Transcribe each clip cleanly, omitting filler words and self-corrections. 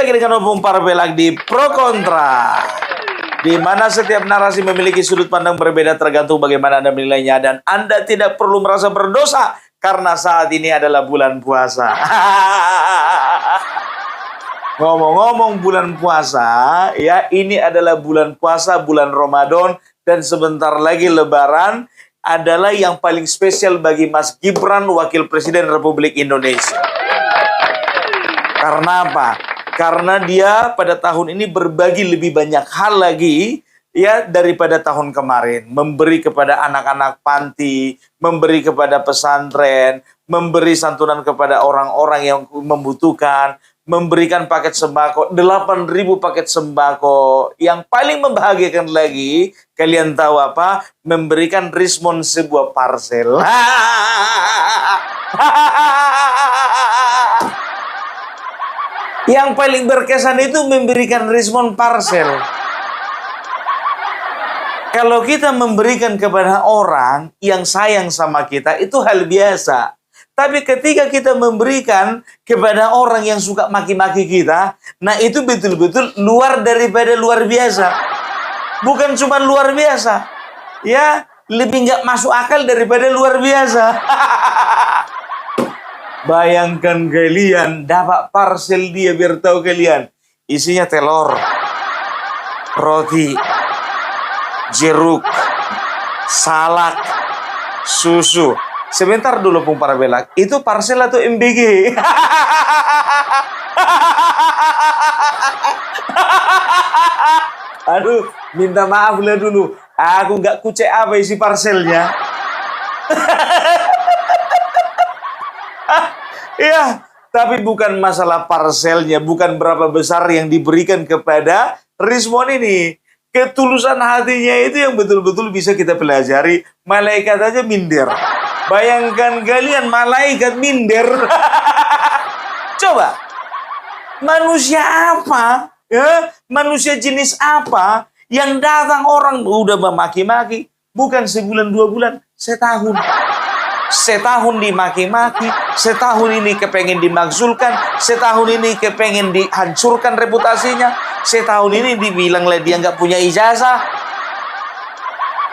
lagi dengan Opung Parabelak di Pro Kontra, di mana setiap narasi memiliki sudut pandang berbeda tergantung bagaimana Anda menilainya, dan Anda tidak perlu merasa berdosa karena saat ini adalah bulan puasa. Ngomong-ngomong bulan puasa, ya, ini adalah bulan puasa, bulan Ramadan, dan sebentar lagi Lebaran adalah yang paling spesial bagi Mas Gibran, Wakil Presiden Republik Indonesia. Karena apa? Karena dia pada tahun ini berbagi lebih banyak hal lagi, ya, daripada tahun kemarin. Memberi kepada anak-anak panti, memberi kepada pesantren, memberi santunan kepada orang-orang yang membutuhkan, memberikan paket sembako, 8.000 paket sembako. Yang paling membahagiakan lagi, kalian tahu apa? Memberikan Rismon sebuah parsel. Yang paling berkesan itu memberikan Rismon parsel. Kalau kita memberikan kepada orang yang sayang sama kita, itu hal biasa. Tapi ketika kita memberikan kepada orang yang suka maki-maki kita, nah itu betul-betul luar daripada luar biasa. Bukan cuma luar biasa, ya, lebih nggak masuk akal daripada luar biasa. Bayangkan kalian dapat parsel dia, biar tahu kalian isinya telur, roti, jeruk, salak, susu. Sebentar dulu Pung Parabelak, itu parsel atau MBG? Aduh, minta maaf lah dulu, aku nggak kucek apa isi parselnya. Ya, tapi bukan masalah parselnya, bukan berapa besar yang diberikan kepada Rismon ini. Ketulusan hatinya itu yang betul-betul bisa kita pelajari. Malaikat aja minder. Bayangkan kalian, malaikat minder. Coba, manusia apa? Ya, manusia jenis apa yang datang orang udah memaki-maki, bukan sebulan 2 bulan, setahun. Setahun dimaki-maki, setahun ini kepengen dimakzulkan, setahun ini kepengen dihancurkan reputasinya, setahun ini dibilang lah dia nggak punya ijazah,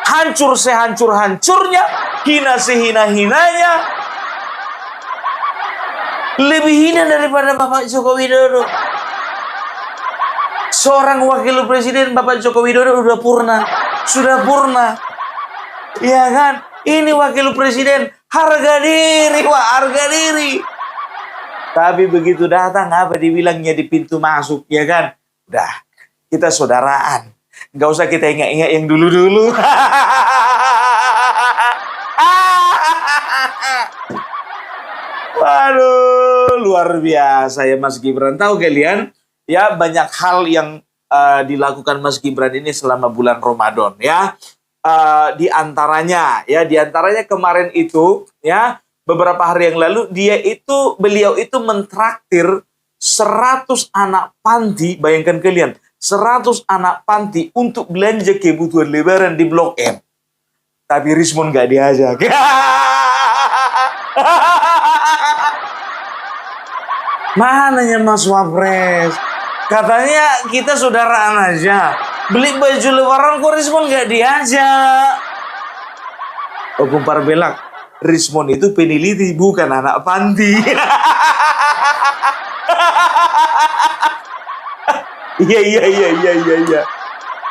hancur sehancur-hancurnya, hina sehina-hinanya, lebih hina daripada Bapak Joko Widodo. Seorang wakil presiden Bapak Joko Widodo sudah purna, ya kan? Ini wakil presiden, harga diri, wah, harga diri. Tapi begitu datang, apa dibilangnya di pintu masuk, ya kan? Udah, kita saudaraan. Nggak usah kita ingat-ingat yang dulu-dulu. Waduh, luar biasa ya Mas Gibran. Tahu kalian, ya, banyak hal yang dilakukan Mas Gibran ini selama bulan Ramadan, ya. Di antaranya kemarin itu, ya, beberapa hari yang lalu beliau itu mentraktir 100 anak panti. Bayangkan kalian, 100 anak panti untuk belanja kebutuhan lebaran di Blok M. Tapi Rismon gak diajak. Mananya Mas Wapres? Katanya kita saudaraan aja. Beli baju lebaran kok Rismon gak diajak. Opung Parabelak, Rismon itu peneliti, bukan anak panti. Iya.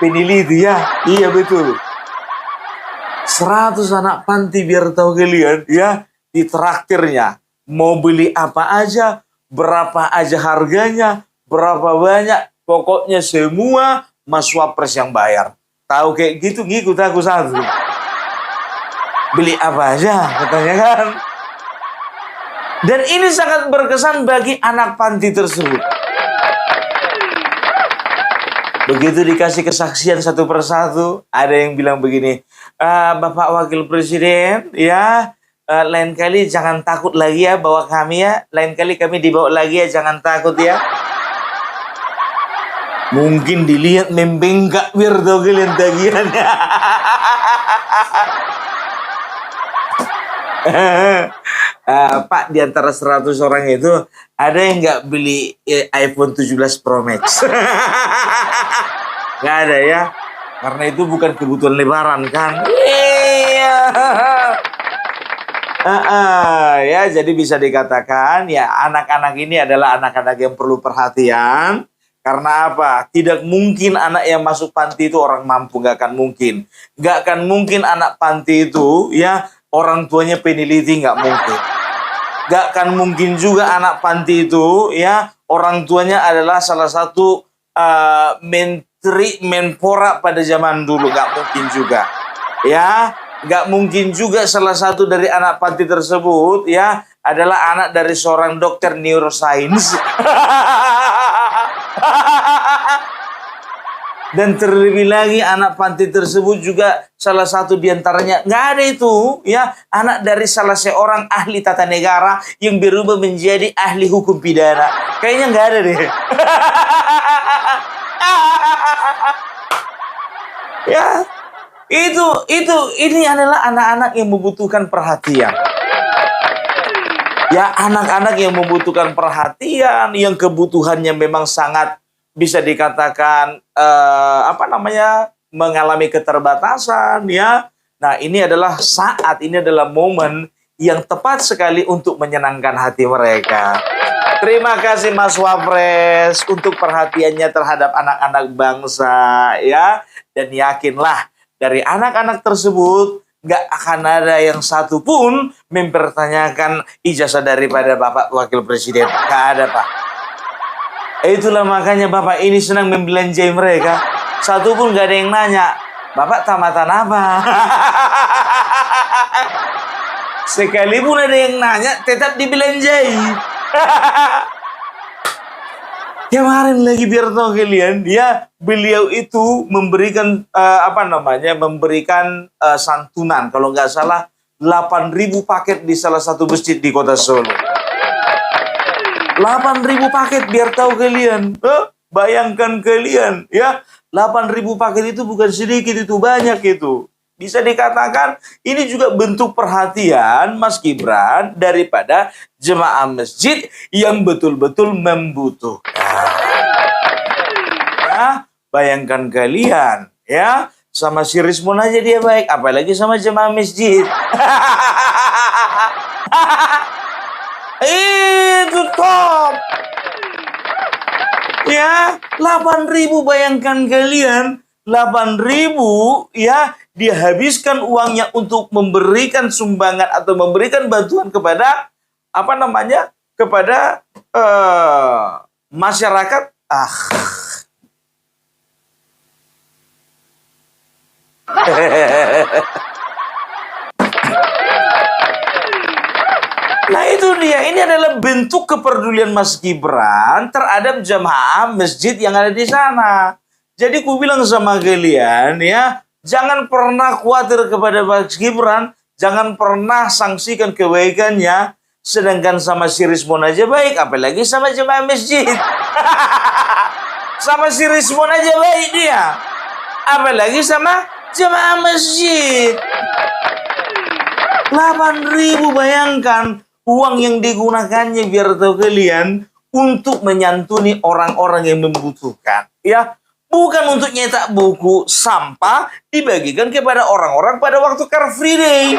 Peneliti, ya. Iya, betul. 100 anak panti, biar tahu kalian, ya, ditraktirnya. Mau beli apa aja, berapa aja harganya, berapa banyak, pokoknya semua Mas Wapres yang bayar. Tahu kayak gitu, ngikut aku satu. Beli apa aja, katanya kan. Dan ini sangat berkesan bagi anak panti tersebut. Begitu dikasih kesaksian satu persatu, ada yang bilang begini, Bapak Wakil Presiden, ya, lain kali jangan takut lagi ya bawa kami, ya. Lain kali kami dibawa lagi ya, jangan takut ya. Mungkin dilihat membengkak, biar tahu kalian tagihannya. Pak, di antara 100 orang itu ada yang nggak beli iPhone 17 Pro Max? Nggak ada ya, karena itu bukan kebutuhan lebaran kan? Iya. Ya, jadi bisa dikatakan ya anak-anak ini adalah anak-anak yang perlu perhatian. Karena apa? Tidak mungkin anak yang masuk panti itu orang mampu, nggak akan mungkin. Nggak akan mungkin anak panti itu ya orang tuanya peneliti, nggak mungkin. Nggak akan mungkin juga anak panti itu ya orang tuanya adalah salah satu menteri menpora pada zaman dulu, nggak mungkin juga. Ya, nggak mungkin juga salah satu dari anak panti tersebut ya adalah anak dari seorang dokter neuroscience. Dan terlebih lagi anak panti tersebut juga salah satu diantaranya nggak ada itu ya anak dari salah seorang ahli tata negara yang berubah menjadi ahli hukum pidana. Kayaknya nggak ada deh. Ya, ini adalah anak-anak yang membutuhkan perhatian. Ya, anak-anak yang membutuhkan perhatian, yang kebutuhannya memang sangat bisa dikatakan mengalami keterbatasan ya. Nah, ini adalah momen yang tepat sekali untuk menyenangkan hati mereka. Terima kasih Mas Wapres untuk perhatiannya terhadap anak-anak bangsa ya. Dan yakinlah dari anak-anak tersebut nggak akan ada yang satu pun mempertanyakan ijazah daripada Bapak Wakil Presiden. Nggak ada, Pak. Itulah makanya Bapak ini senang membelanjai mereka. Satu pun nggak ada yang nanya, Bapak tamatan apa? Sekalipun ada yang nanya, tetap dibelanjai. Kemarin lagi biar tahu kalian, ya beliau itu memberikan santunan kalau nggak salah 8.000 paket di salah satu masjid di kota Solo. 8.000 paket biar tahu kalian. Bayangkan kalian ya, 8.000 paket itu bukan sedikit, itu banyak itu. Bisa dikatakan ini juga bentuk perhatian Mas Gibran daripada jemaah masjid yang betul-betul membutuhkan. Ya, bayangkan kalian ya, sama si Rismon aja dia baik, apalagi sama jemaah masjid. Itu top. Ya, 8.000 bayangkan kalian, 8.000 ya dihabiskan uangnya untuk memberikan sumbangan atau memberikan bantuan kepada kepada masyarakat. Nah itu dia, ini adalah bentuk kepedulian Mas Gibran terhadap jemaah masjid yang ada di sana. Jadi ku bilang sama kalian ya, jangan pernah khawatir kepada Mas Gibran, jangan pernah sanksikan kebaikannya, sedangkan sama si Rismon aja baik, apalagi sama jemaah masjid. Sama si Rismon aja baik dia, apalagi sama jemaah masjid. 8.000 bayangkan uang yang digunakannya biar tahu kalian untuk menyantuni orang-orang yang membutuhkan ya. Bukan untuk nyetak buku sampah dibagikan kepada orang-orang pada waktu Car Free Day.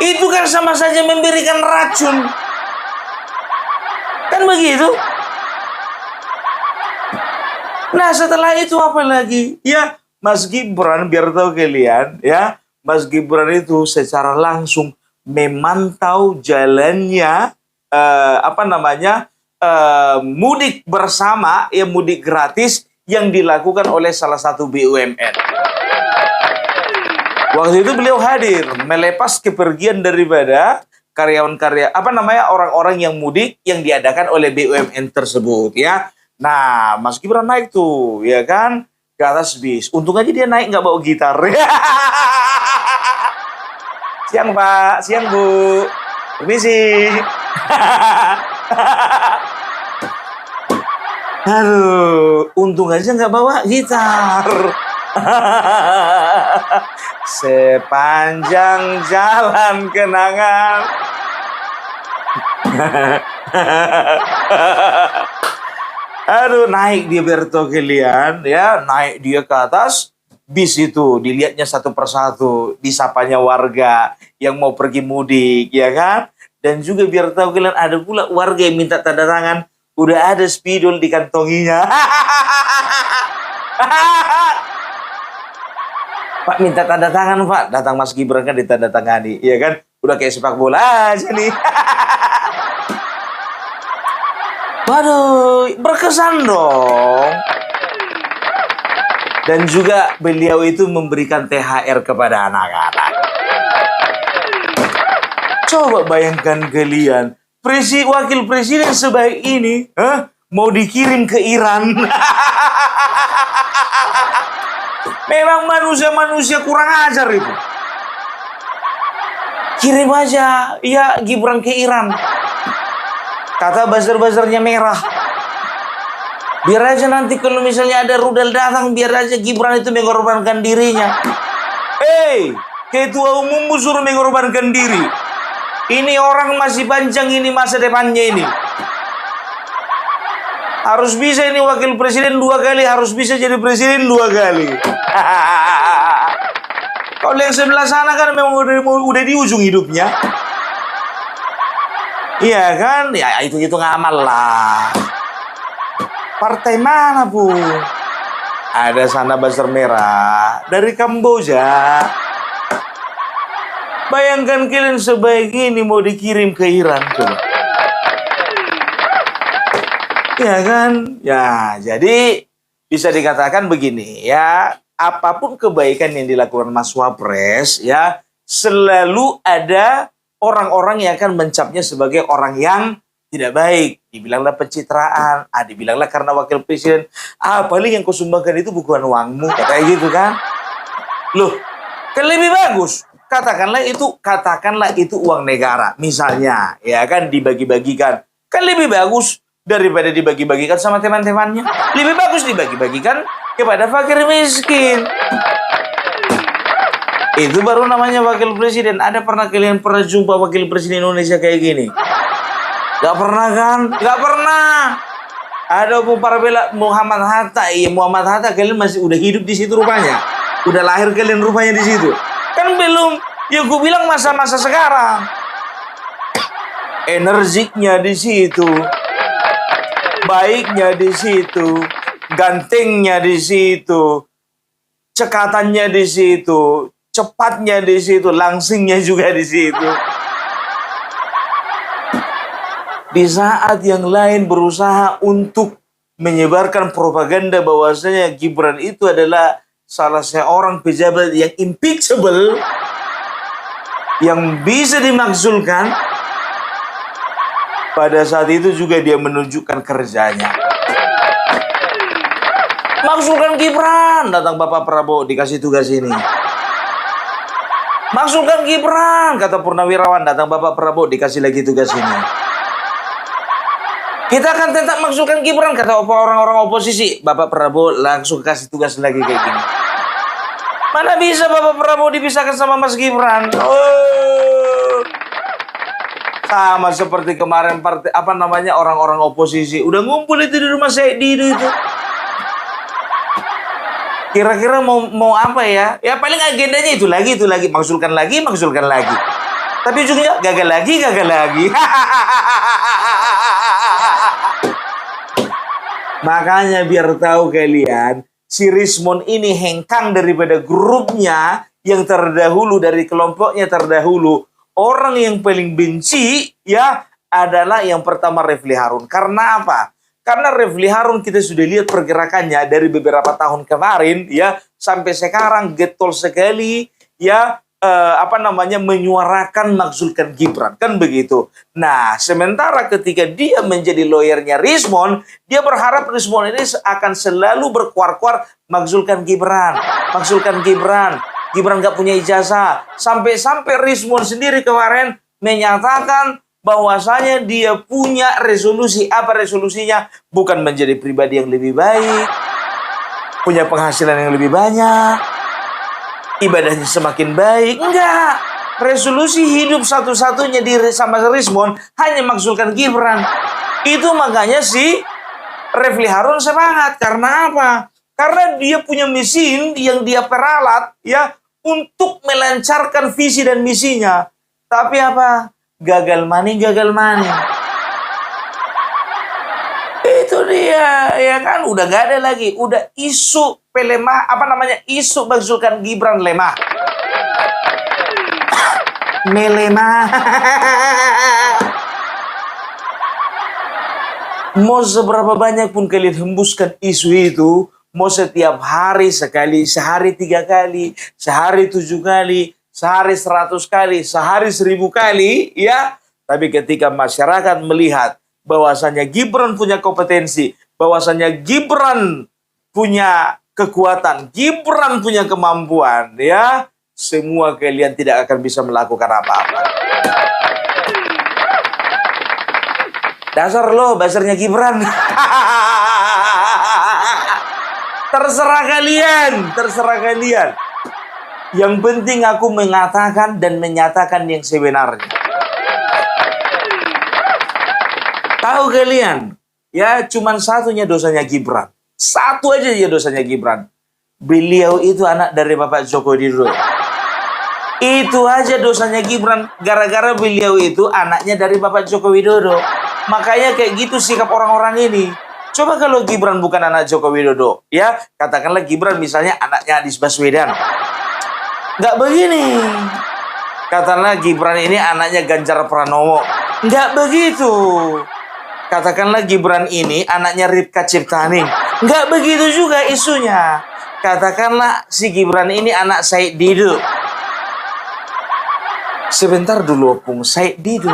Itu kan sama saja memberikan racun. Kan begitu? Nah setelah itu apa lagi? Ya Mas Gibran biar tahu kalian ya, Mas Gibran itu secara langsung memantau jalannya mudik bersama, ya mudik gratis yang dilakukan oleh salah satu BUMN. Waktu itu beliau hadir melepas kepergian daripada orang-orang yang mudik yang diadakan oleh BUMN tersebut ya. Nah, Mas Gibran naik tuh ya kan ke atas bis. Untung aja dia naik nggak bawa gitar. Siang Pak, siang Bu. Permisi. Aduh, untung aja nggak bawa gitar. Sepanjang jalan kenangan. Aduh, naik dia Berto kalian, ya, naik dia ke atas. Bis itu dilihatnya satu persatu, disapanya warga yang mau pergi mudik, ya kan? Dan juga biar tahu kalian ada pula warga yang minta tanda tangan, udah ada spidol di kantonginya. Pak minta tanda tangan Pak, datang Mas Gibran kan ditandatangani, ya kan? Udah kayak sepak bola aja nih. Waduh, berkesan dong. Dan juga beliau itu memberikan THR kepada anak-anak. Coba bayangkan kalian, wakil presiden sebaik ini, mau dikirim ke Iran. Memang manusia-manusia kurang ajar itu. Kirim aja, ya Gibran ke Iran. Kata buzzer-buzzernya merah. Biar aja nanti kalau misalnya ada rudal datang, biar aja Gibran itu mengorbankan dirinya. Ketua umum suruh mengorbankan diri. Ini orang masih panjang ini masa depannya ini. Harus bisa ini wakil presiden 2 kali, harus bisa jadi presiden 2 kali. Kalau yang sebelah sana kan memang udah di ujung hidupnya. Iya kan? Ya itu ngamal lah. Partai mana pun. Ada sana buzzer merah dari Kamboja. Bayangkan kalian sebaik ini mau dikirim ke Iran coba. Ya kan? Ya, jadi bisa dikatakan begini ya, apapun kebaikan yang dilakukan Mas Wapres ya, selalu ada orang-orang yang akan mencapnya sebagai orang yang tidak baik. Dibilanglah pencitraan, dibilanglah karena wakil presiden, paling yang kau sumbangkan itu bukan uangmu, katanya gitu kan. Loh, kan lebih bagus. Katakanlah itu uang negara, misalnya, ya kan dibagi-bagikan. Kan lebih bagus daripada dibagi-bagikan sama teman-temannya. Lebih bagus dibagi-bagikan kepada fakir miskin. Itu baru namanya wakil presiden. Ada pernah kalian jumpa wakil presiden Indonesia kayak gini? Gak pernah kan? Gak pernah. Ada para bela Muhammad Hatta. Iya, Muhammad Hatta kalian masih udah hidup di situ rupanya. Udah lahir kalian rupanya di situ. Kan belum. Ya gue bilang masa-masa sekarang. Energiknya di situ. Baiknya di situ. Gantengnya di situ. Cekatannya di situ. Cepatnya di situ, langsingnya juga di situ. Di saat yang lain berusaha untuk menyebarkan propaganda bahwasanya Gibran itu adalah salah seorang pejabat yang impeachable, yang bisa dimakzulkan, pada saat itu juga dia menunjukkan kerjanya. Makzulkan Gibran, datang Bapak Prabowo dikasih tugas ini. Makzulkan Gibran, kata Purnawirawan, datang Bapak Prabowo dikasih lagi tugas ini. Kita akan tetap makzulkan Gibran, kata orang-orang oposisi. Bapak Prabowo langsung kasih tugas lagi kayak gini. Mana bisa Bapak Prabowo dipisahkan sama Mas Gibran? Sama seperti kemarin orang-orang oposisi udah ngumpul itu di rumah Syed Didu itu. Kira-kira mau apa ya? Ya paling agendanya itu lagi, makzulkan lagi. Tapi ujungnya gagal lagi. Makanya biar tahu kalian, si Rismon ini hengkang daripada grupnya yang terdahulu, dari kelompoknya terdahulu. Orang yang paling benci ya adalah yang pertama Refli Harun. Karena apa? Karena Refli Harun kita sudah lihat pergerakannya dari beberapa tahun kemarin ya sampai sekarang getol sekali ya menyuarakan makzulkan Gibran kan begitu. Nah, sementara ketika dia menjadi lawyernya Rismon, dia berharap Rismon ini akan selalu berkuar-kuar makzulkan Gibran. Gibran gak punya ijazah. Sampai Rismon sendiri kemarin menyatakan bahwasanya dia punya resolusi. Apa resolusinya? Bukan menjadi pribadi yang lebih baik, punya penghasilan yang lebih banyak, ibadahnya semakin baik. Enggak. Resolusi hidup satu-satunya di sama Rismon hanya makzulkan Gibran. Itu makanya si Refli Harun semangat. Karena apa? Karena dia punya mesin yang dia peralat ya untuk melancarkan visi dan misinya. Tapi apa? Gagal maning. Itu dia, ya kan? Udah gak ada lagi. Udah isu isu makzulkan Gibran lemah. Melemah. Mau seberapa banyak pun kalian hembuskan isu itu, mau setiap hari sekali, sehari 3 kali, sehari 7 kali, sehari 100 kali, sehari 1000 kali, ya. Tapi ketika masyarakat melihat bahwasanya Gibran punya kompetensi, bahwasanya Gibran punya kekuatan, Gibran punya kemampuan, ya, semua kalian tidak akan bisa melakukan apa-apa. Dasar lo, basarnya Gibran. Terserah kalian. Yang penting aku mengatakan dan menyatakan yang sebenarnya. Tahu kalian, ya cuman satunya dosanya Gibran. Satu aja ya dosanya Gibran. Beliau itu anak dari Bapak Joko Widodo. Itu aja dosanya Gibran. Gara-gara beliau itu anaknya dari Bapak Joko Widodo. Makanya kayak gitu sikap orang-orang ini. Coba kalau Gibran bukan anak Joko Widodo, ya katakanlah Gibran misalnya anaknya Anies Baswedan. Nggak begini. Katakanlah Gibran ini anaknya Ganjar Pranowo. Nggak begitu. Katakanlah Gibran ini anaknya Ripka Ciptaning. Nggak begitu juga isunya. Katakanlah si Gibran ini anak Said Didu. Sebentar dulu, Opung. Said Didu.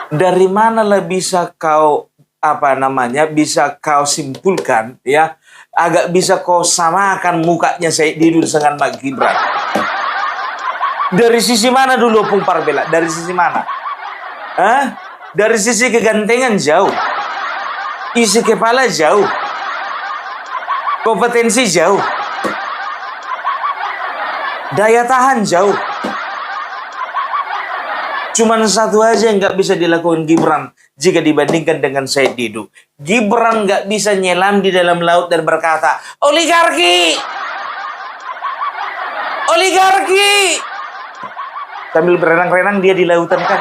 Dari manalah bisa kau bisa kau simpulkan, ya, agak bisa kau samakan mukanya Said Didu dengan Mak Gibran. Dari sisi mana dulu, Opung Parbela? Dari sisi mana? Dari sisi kegantengan jauh, isi kepala jauh, kompetensi jauh, daya tahan jauh. Cuman satu aja yang nggak bisa dilakukan Gibran jika dibandingkan dengan Said Didu. Gibran nggak bisa nyelam di dalam laut dan berkata, oligarki! Oligarki! Sambil berenang-renang dia di lautan kan.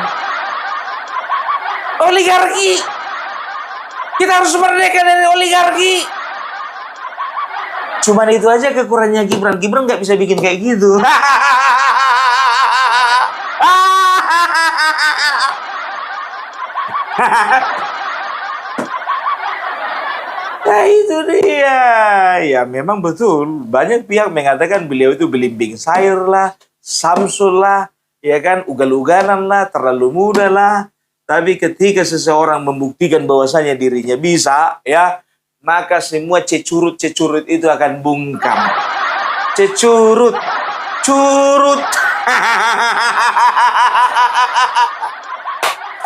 Oligarki! Kita harus merdeka dari oligarki! Cuman itu aja kekurangannya Gibran. Gibran nggak bisa bikin kayak gitu. Nah itu dia. Ya memang betul. Banyak pihak mengatakan beliau itu belimbing sayur lah, Samsul lah, ya kan, ugal-ugalan lah, terlalu muda lah. Tapi ketika seseorang membuktikan bahwasanya dirinya bisa, ya, maka semua cecurut-cecurut itu akan bungkam. Cecurut, curut.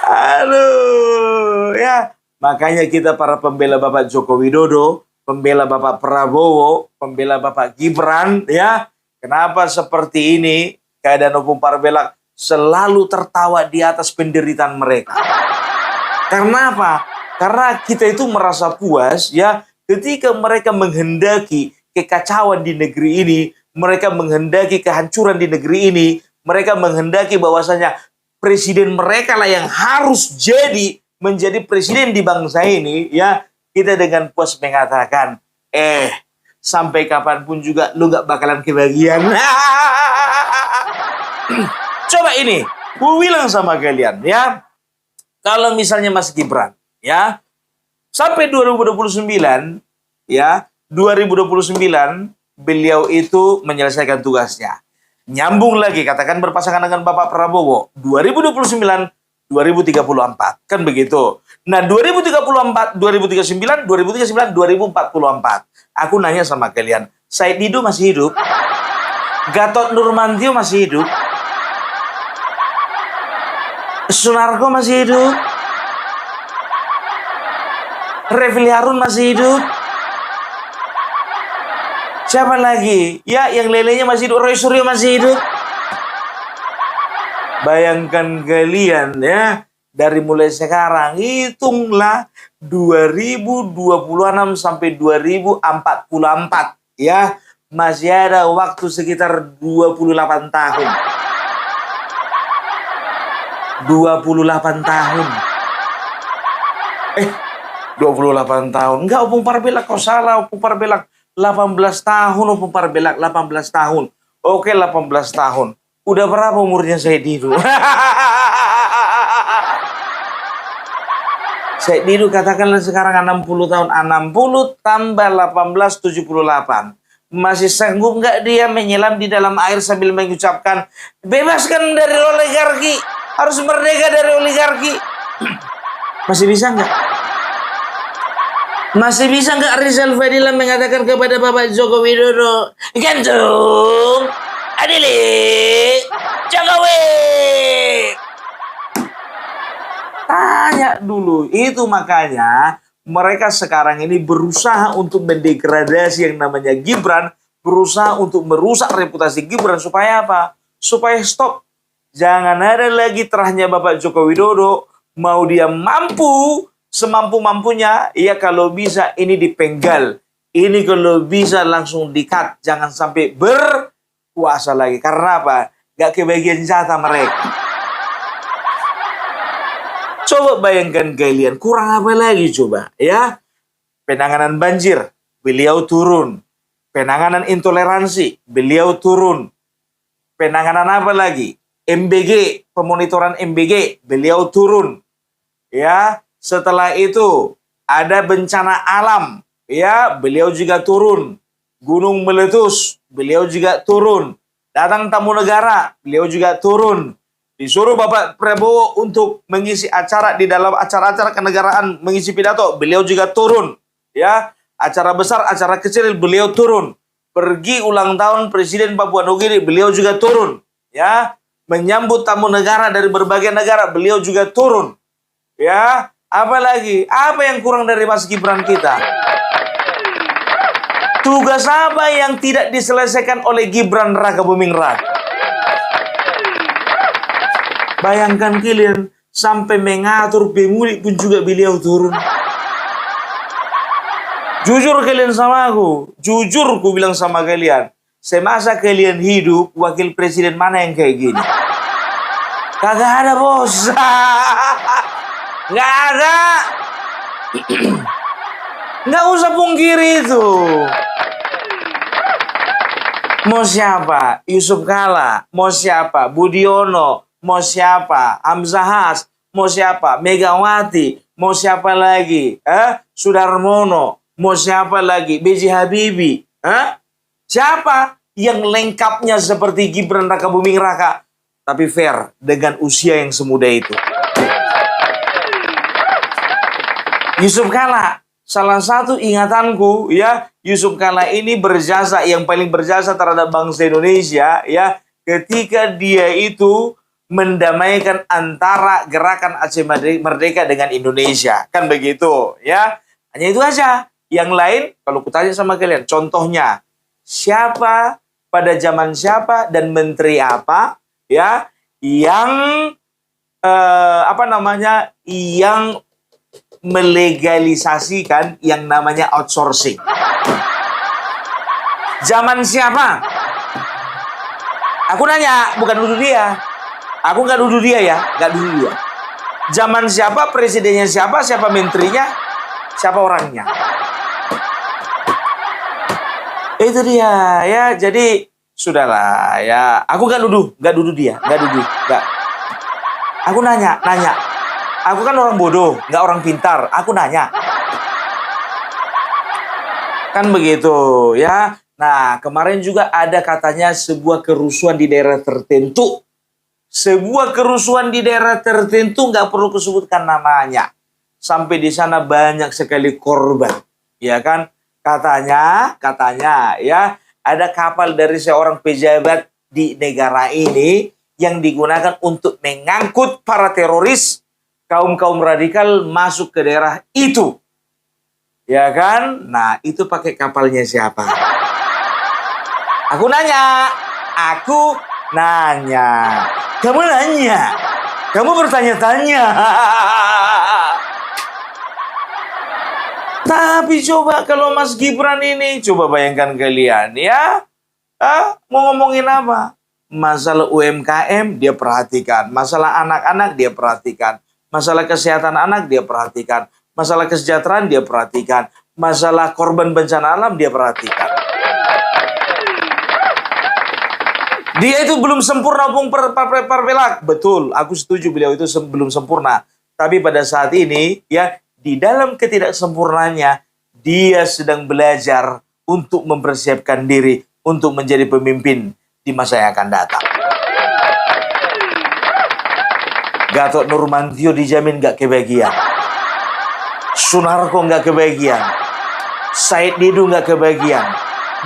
Aduh, ya. Makanya kita para pembela Bapak Joko Widodo, pembela Bapak Prabowo, pembela Bapak Gibran, ya. Kenapa seperti ini? Keadaan Opung Parbela selalu tertawa di atas penderitaan mereka. Karena apa? Karena kita itu merasa puas, ya, ketika mereka menghendaki kekacauan di negeri ini, mereka menghendaki kehancuran di negeri ini, mereka menghendaki bahwasanya presiden mereka lah yang harus menjadi presiden di bangsa ini, ya, kita dengan puas mengatakan, sampai kapanpun juga lu gak bakalan kebagian. Coba ini, gue bilang sama kalian, ya, kalau misalnya Mas Gibran, ya, sampai 2029, ya, 2029 beliau itu menyelesaikan tugasnya. Nyambung lagi, katakan berpasangan dengan Bapak Prabowo, 2029, 2034. Kan begitu. Nah, 2034, 2039, 2039, 2044. Aku nanya sama kalian, Said Didu masih hidup? Gatot Nurmantio masih hidup? Sunarko masih hidup? Refli Harun masih hidup. Siapa lagi? Ya, yang lelenya masih hidup. Roy Suryo masih hidup. Bayangkan kalian ya, dari mulai sekarang hitunglah 2026 sampai 2044 ya, masih ada waktu sekitar 28 tahun. 28 tahun. 28 tahun. Enggak, Opung Parbelak, kau salah Opung Parbelak. 18 tahun Opung Parbelak, 18 tahun. Oke, 18 tahun. Udah berapa umurnya Said Didu? Said Didu katakanlah sekarang 60 tahun. 60 tambah 18, 78. Masih sanggup nggak dia menyelam di dalam air sambil mengucapkan, bebaskan dari oligarki, harus merdeka dari oligarki? Masih bisa nggak? Masih bisa nggak Rizal Fadila mengatakan kepada Bapak Joko Widodo, gantung, adili, Jokowi? Tanya dulu. Itu makanya mereka sekarang ini berusaha untuk mendegradasi yang namanya Gibran, berusaha untuk merusak reputasi Gibran. Supaya apa? Supaya stop. Jangan ada lagi terahnya Bapak Joko Widodo. Mau dia mampu, semampu-mampunya, ya kalau bisa ini dipenggal. Ini kalau bisa langsung di-cut. Jangan sampai berkuasa lagi. Karena apa? Gak kebagian jatah mereka. Coba bayangkan kalian, kurang apa lagi coba ya? Penanganan banjir, beliau turun. Penanganan intoleransi, beliau turun. Penanganan apa lagi? MBG, pemonitoran MBG, beliau turun. Ya, setelah itu ada bencana alam, ya, beliau juga turun. Gunung meletus, beliau juga turun. Datang tamu negara, beliau juga turun. Disuruh Bapak Prabowo untuk mengisi acara di dalam acara-acara kenegaraan, mengisi pidato, beliau juga turun. Ya, acara besar, acara kecil, beliau turun. Pergi ulang tahun Presiden Papua Nugini, beliau juga turun. Ya, menyambut tamu negara dari berbagai negara, beliau juga turun. Ya, apa lagi? Apa yang kurang dari Mas Gibran kita? Tugas apa yang tidak diselesaikan oleh Gibran Raka Buming Raka? Bayangkan kalian, sampai mengatur pemudik pun juga beliau turun. Jujur kalian sama aku, jujur ku bilang sama kalian, semasa kalian hidup, wakil presiden mana yang kayak gini? Kagak ada, bos. Nggak ada. Nggak usah pungkiri itu. Mau siapa? Yusuf Kala. Mau siapa? Budiono. Mau siapa? Hamzahas. Mau siapa? Megawati. Mau siapa lagi? Sudarmono. Mau siapa lagi? B.J. Habibie. Siapa yang lengkapnya seperti Gibran Raka Buming Raka, tapi fair dengan usia yang semuda itu? Yusuf Kala, salah satu ingatanku ya, Yusuf Kala ini berjasa, yang paling berjasa terhadap bangsa Indonesia ya, ketika dia itu mendamaikan antara gerakan Aceh Merdeka dengan Indonesia. Kan begitu ya. Hanya itu aja. Yang lain kalau kutanya sama kalian, contohnya siapa pada zaman siapa dan menteri apa ya yang yang melegalisasikan yang namanya outsourcing. Zaman siapa? Aku nanya, bukan nuduh dia. Aku nggak nuduh dia ya, nggak nuduh dia. Zaman siapa, presidennya siapa, siapa menterinya, siapa orangnya. Itu dia ya. Jadi sudahlah ya. Aku nggak nuduh dia, nggak. Aku nanya. Aku kan orang bodoh, nggak orang pintar. Aku nanya. Kan begitu ya. Nah, kemarin juga ada katanya sebuah kerusuhan di daerah tertentu. Sebuah kerusuhan di daerah tertentu, nggak perlu kusebutkan namanya. Sampai di sana banyak sekali korban. Ya kan? Katanya ya, ada kapal dari seorang pejabat di negara ini yang digunakan untuk mengangkut para teroris, kaum-kaum radikal masuk ke daerah itu. Ya kan? Nah, itu pakai kapalnya siapa? Aku nanya. Aku nanya. Kamu nanya. Kamu bertanya-tanya. Tapi coba kalau Mas Gibran ini, coba bayangkan kalian ya. Mau ngomongin apa? Masalah UMKM dia perhatikan. Masalah anak-anak dia perhatikan. Masalah kesehatan anak dia perhatikan. Masalah kesejahteraan dia perhatikan. Masalah korban bencana alam dia perhatikan. Dia itu belum sempurna Bung Parpelak. Betul, aku setuju beliau itu belum sempurna. Tapi pada saat ini, ya, di dalam ketidaksempurnaannya, dia sedang belajar untuk mempersiapkan diri untuk menjadi pemimpin di masa yang akan datang. Gatot Nurmantio dijamin gak kebagian. Sunarko gak kebagian. Said Didu gak kebagian.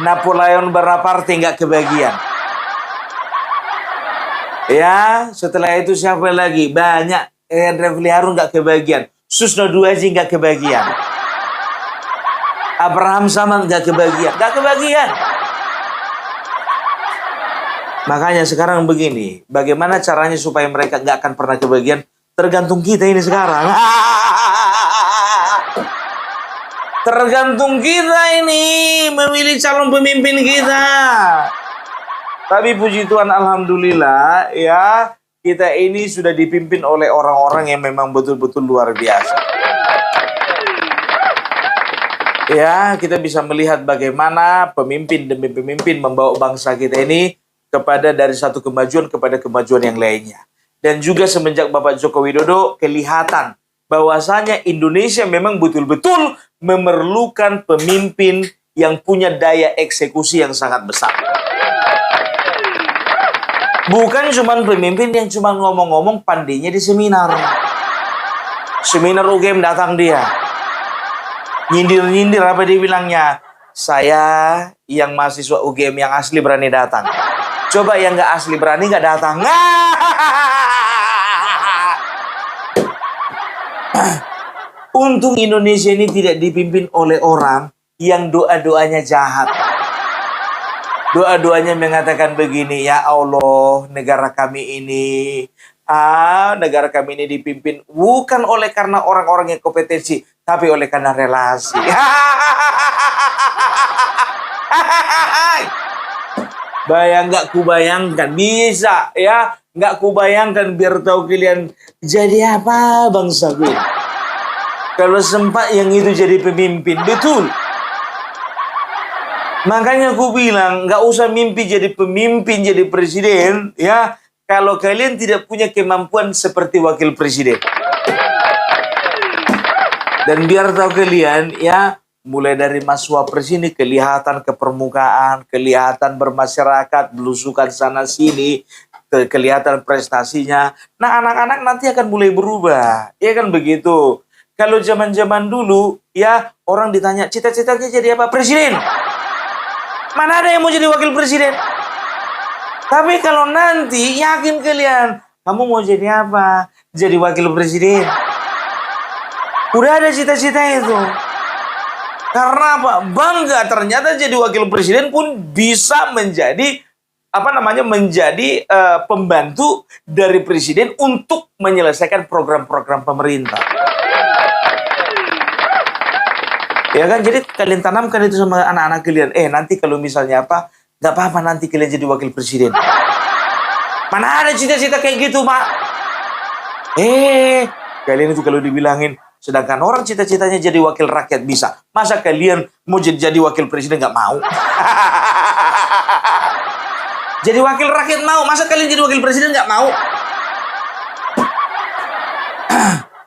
Napoleon Bonaparte gak kebagian. Ya, setelah itu siapa lagi? Banyak. Refli Harun gak kebagian. Susno Duaji gak kebagian. Abraham Samad gak kebagian. Gak kebagian. Makanya sekarang begini. Bagaimana caranya supaya mereka gak akan pernah kebagian? Tergantung kita ini sekarang. Tergantung kita ini memilih calon pemimpin kita. Tapi puji Tuhan, alhamdulillah ya, kita ini sudah dipimpin oleh orang-orang yang memang betul-betul luar biasa. Ya, kita bisa melihat bagaimana pemimpin demi pemimpin membawa bangsa kita ini kepada dari satu kemajuan kepada kemajuan yang lainnya. Dan juga semenjak Bapak Joko Widodo kelihatan bahwasanya Indonesia memang betul-betul memerlukan pemimpin yang punya daya eksekusi yang sangat besar. Bukan cuma pemimpin yang cuma ngomong-ngomong pandainya di seminar. Seminar UGM datang dia. Nyindir-nyindir apa dia bilangnya. Saya yang mahasiswa UGM yang asli berani datang. Coba yang gak asli berani gak datang. Untung Indonesia ini tidak dipimpin oleh orang yang doa-doanya jahat. Doa-doanya mengatakan begini, ya Allah, negara kami ini dipimpin bukan oleh karena orang-orang yang kompetensi, tapi oleh karena relasi. Nggak kubayangkan, bisa ya, nggak kubayangkan biar tahu kalian jadi apa bangsa gue. Kalau sempat yang itu jadi pemimpin, betul. Makanya aku bilang, nggak usah mimpi jadi pemimpin, jadi presiden, ya. Kalau kalian tidak punya kemampuan seperti wakil presiden. Dan biar tahu kalian, ya, mulai dari Mas Wapres ini kelihatan ke permukaan, kelihatan bermasyarakat, belusukan sana-sini, kelihatan prestasinya. Nah, anak-anak nanti akan mulai berubah, ya kan begitu. Kalau zaman-zaman dulu, ya, orang ditanya, cita-citanya jadi apa? Presiden. Mana ada yang mau jadi wakil presiden? Tapi kalau nanti, yakin kalian, kamu mau jadi apa? Jadi wakil presiden. Udah ada cita-cita itu. Karena apa? Bangga ternyata jadi wakil presiden pun bisa menjadi menjadi pembantu dari presiden untuk menyelesaikan program-program pemerintah. Ya kan, jadi kalian tanamkan itu sama anak-anak kalian. Nanti kalau misalnya apa, gak apa-apa nanti kalian jadi wakil presiden. Mana ada cita-cita kayak gitu, Mak? Kalian itu kalau dibilangin, sedangkan orang cita-citanya jadi wakil rakyat bisa. Masa kalian mau jadi wakil presiden gak mau? Jadi wakil rakyat mau, masa kalian jadi wakil presiden gak mau?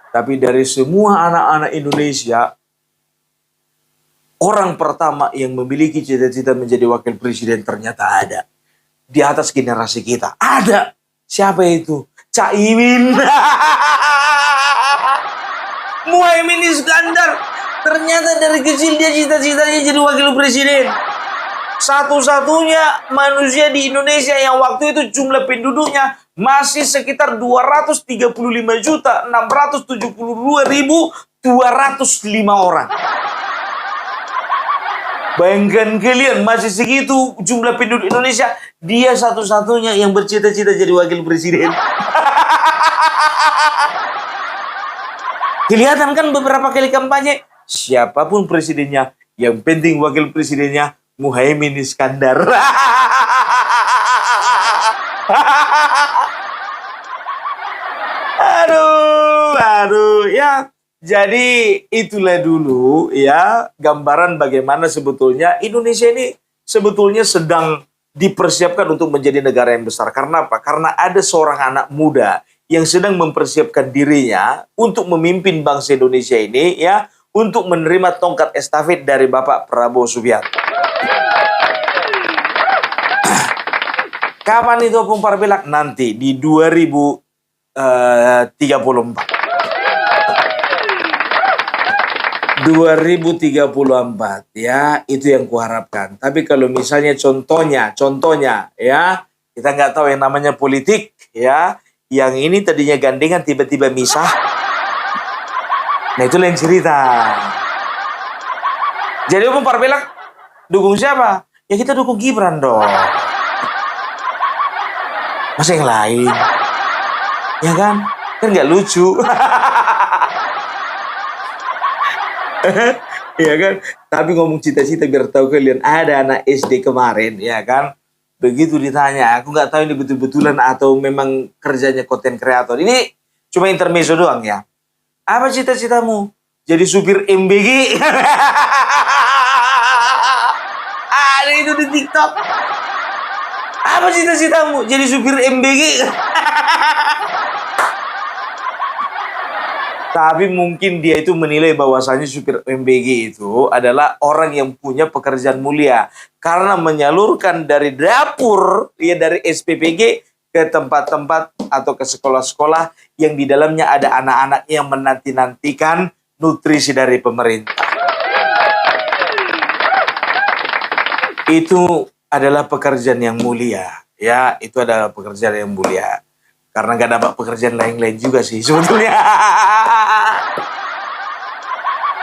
Tapi dari semua anak-anak Indonesia, orang pertama yang memiliki cita-cita menjadi wakil presiden ternyata ada. Di atas generasi kita. Ada. Siapa itu? Caimin. Muhaimin Iskandar. Ternyata dari kecil dia cita-citanya jadi wakil presiden. Satu-satunya manusia di Indonesia yang waktu itu jumlah penduduknya masih sekitar 235.672.205 orang. Bayangkan kalian, masih segitu jumlah penduduk Indonesia, dia satu-satunya yang bercita-cita jadi wakil presiden. Kelihatan kan beberapa kali kampanye, siapapun presidennya, yang penting wakil presidennya Muhaimin Iskandar. Aduh, ya. Jadi itulah dulu ya gambaran bagaimana sebetulnya Indonesia ini sebetulnya sedang dipersiapkan untuk menjadi negara yang besar. Karena apa? Karena ada seorang anak muda yang sedang mempersiapkan dirinya untuk memimpin bangsa Indonesia ini ya, untuk menerima tongkat estafet dari Bapak Prabowo Subianto. Kapan itu Opung Parpelak? Nanti di 2034. 2034 ya, itu yang kuharapkan. Tapi kalau misalnya contohnya ya, kita nggak tahu yang namanya politik ya, yang ini tadinya gandengan tiba-tiba misah. Nah itu lain cerita. Jadi Opung Parpelak dukung siapa? Ya kita dukung Gibran dong. Masa yang lain? Ya kan? Kan nggak lucu. Ya kan, tapi ngomong cita-cita biar tahu kalian, ada anak SD kemarin ya kan, begitu ditanya, aku nggak tahu ini betul-betulan atau memang kerjanya konten kreator, ini cuma intermezzo doang ya, apa cita-citamu? Jadi supir MBG. Ada itu di TikTok. Apa cita-citamu? Jadi supir MBG. Tapi mungkin dia itu menilai bahwasanya supir MBG itu adalah orang yang punya pekerjaan mulia. Karena menyalurkan dari dapur, ya dari SPPG ke tempat-tempat atau ke sekolah-sekolah yang di dalamnya ada anak-anak yang menanti-nantikan nutrisi dari pemerintah. Itu adalah pekerjaan yang mulia. Ya, itu adalah pekerjaan yang mulia. Karena nggak dapat pekerjaan lain-lain juga sih sebetulnya.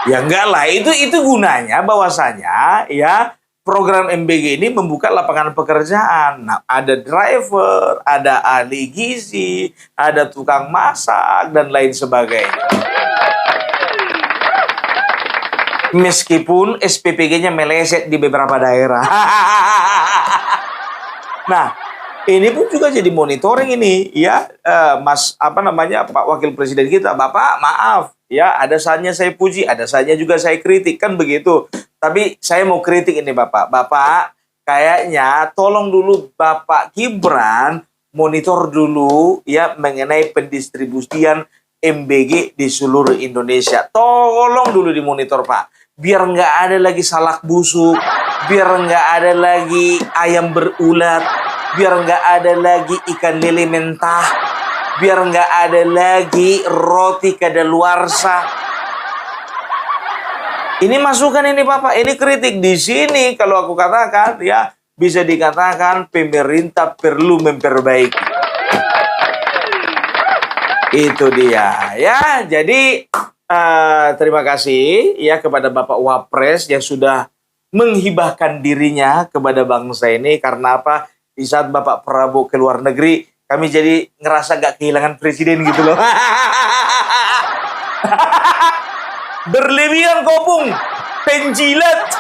Ya enggak lah, itu gunanya bahwasanya ya program MBG ini membuka lapangan pekerjaan. Nah, ada driver, ada ahli gizi, ada tukang masak dan lain sebagainya. Meskipun SPPG-nya meleset di beberapa daerah. Nah, ini pun juga jadi monitoring ini ya, Mas Pak Wakil Presiden kita, Bapak maaf ya, ada saatnya saya puji, ada saatnya juga saya kritik kan begitu. Tapi saya mau kritik ini Bapak kayaknya tolong dulu Bapak Gibran monitor dulu ya mengenai pendistribusian MBG di seluruh Indonesia. Tolong dulu dimonitor Pak, biar nggak ada lagi salak busuk, biar nggak ada lagi ayam berulat, biar nggak ada lagi ikan lele mentah, biar nggak ada lagi roti kadaluarsa. Ini masukan ini Bapak, ini kritik di sini kalau aku katakan ya, bisa dikatakan pemerintah perlu memperbaiki. Itu dia ya. Jadi terima kasih ya kepada Bapak Wapres yang sudah menghibahkan dirinya kepada bangsa ini. Karena apa? Di saat Bapak Prabowo ke luar negeri, kami jadi ngerasa gak kehilangan presiden gitu loh. Berlebihan Kopung, penjilat.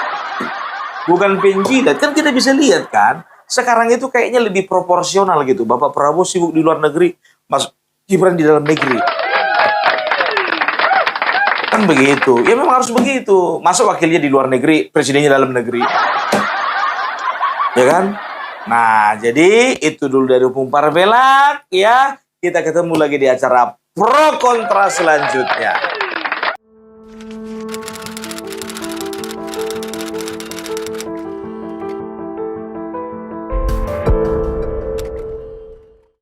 Bukan penjilat, kan kita bisa lihat kan. Sekarang itu kayaknya lebih proporsional gitu. Bapak Prabowo sibuk di luar negeri, Mas Gibran di dalam negeri. Kan begitu, ya memang harus begitu. Masa wakilnya di luar negeri, presidennya dalam negeri. Ya kan? Nah, jadi itu dulu dari Opung Parpelak ya. Kita ketemu lagi di acara pro kontra selanjutnya.